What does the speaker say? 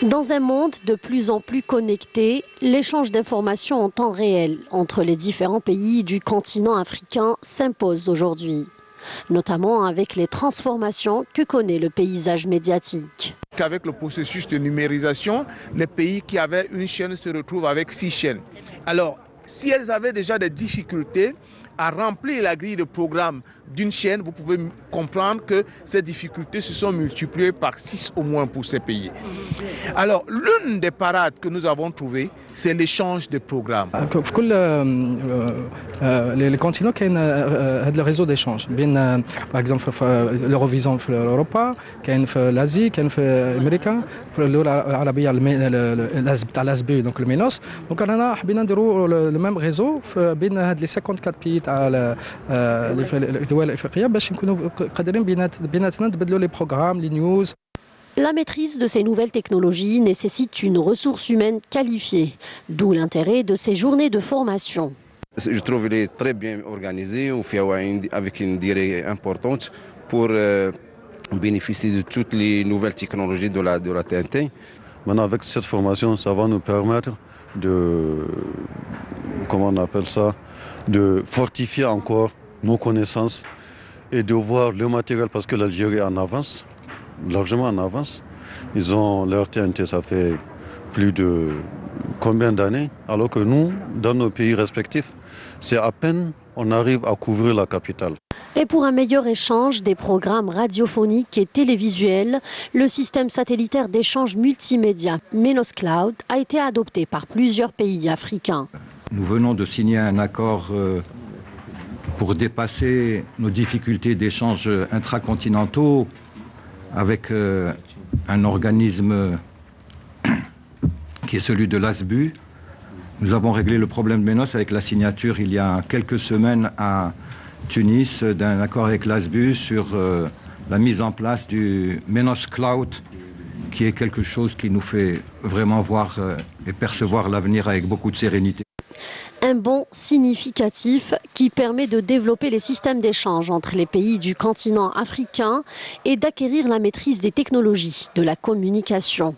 Dans un monde de plus en plus connecté, l'échange d'informations en temps réel entre les différents pays du continent africain s'impose aujourd'hui, notamment avec les transformations que connaît le paysage médiatique. Avec le processus de numérisation, les pays qui avaient une chaîne se retrouvent avec 6 chaînes. Alors, si elles avaient déjà des difficultés à remplir la grille de programme d'une chaîne, vous pouvez comprendre que ces difficultés se sont multipliées par 6 au moins pour ces pays. Alors, l'une des parades que nous avons trouvées, c'est l'échange de programmes. Les continents كاين هذا الريزو ديشانج بين باغ اكزومبل في لوروفيزيون في اوروبا كاين في لازي كاين في امريكا في الدول العربيه تاع لاسبي دونك المينوس دونك انا حبينا نديروا لو ميم ريزو بين هاد لي 54 بي تاع الدول الافريقيه باش نكونوا قادرين بيناتنا نتبادلوا لي بروغرام لي نيوز. La maîtrise de ces nouvelles technologies nécessite une ressource humaine qualifiée, d'où l'intérêt de ces journées de formation. Je trouve qu'il est très bien organisé, avec une durée importante pour bénéficier de toutes les nouvelles technologies de la TNT. Maintenant, avec cette formation, ça va nous permettre de, comment on appelle ça, de fortifier encore nos connaissances et de voir le matériel parce que l'Algérie est en avance, largement en avance. Ils ont leur TNT, ça fait plus de combien d'années, alors que nous, dans nos pays respectifs, c'est à peine on arrive à couvrir la capitale. Et pour un meilleur échange des programmes radiophoniques et télévisuels, le système satellitaire d'échange multimédia Menos Cloud a été adopté par plusieurs pays africains. Nous venons de signer un accord pour dépasser nos difficultés d'échange intracontinentaux avec un organisme qui est celui de l'ASBU. Nous avons réglé le problème de Menos avec la signature il y a quelques semaines à Tunis d'un accord avec l'ASBU sur la mise en place du Menos Cloud, qui est quelque chose qui nous fait vraiment voir et percevoir l'avenir avec beaucoup de sérénité. Un bond significatif qui permet de développer les systèmes d'échange entre les pays du continent africain et d'acquérir la maîtrise des technologies de la communication.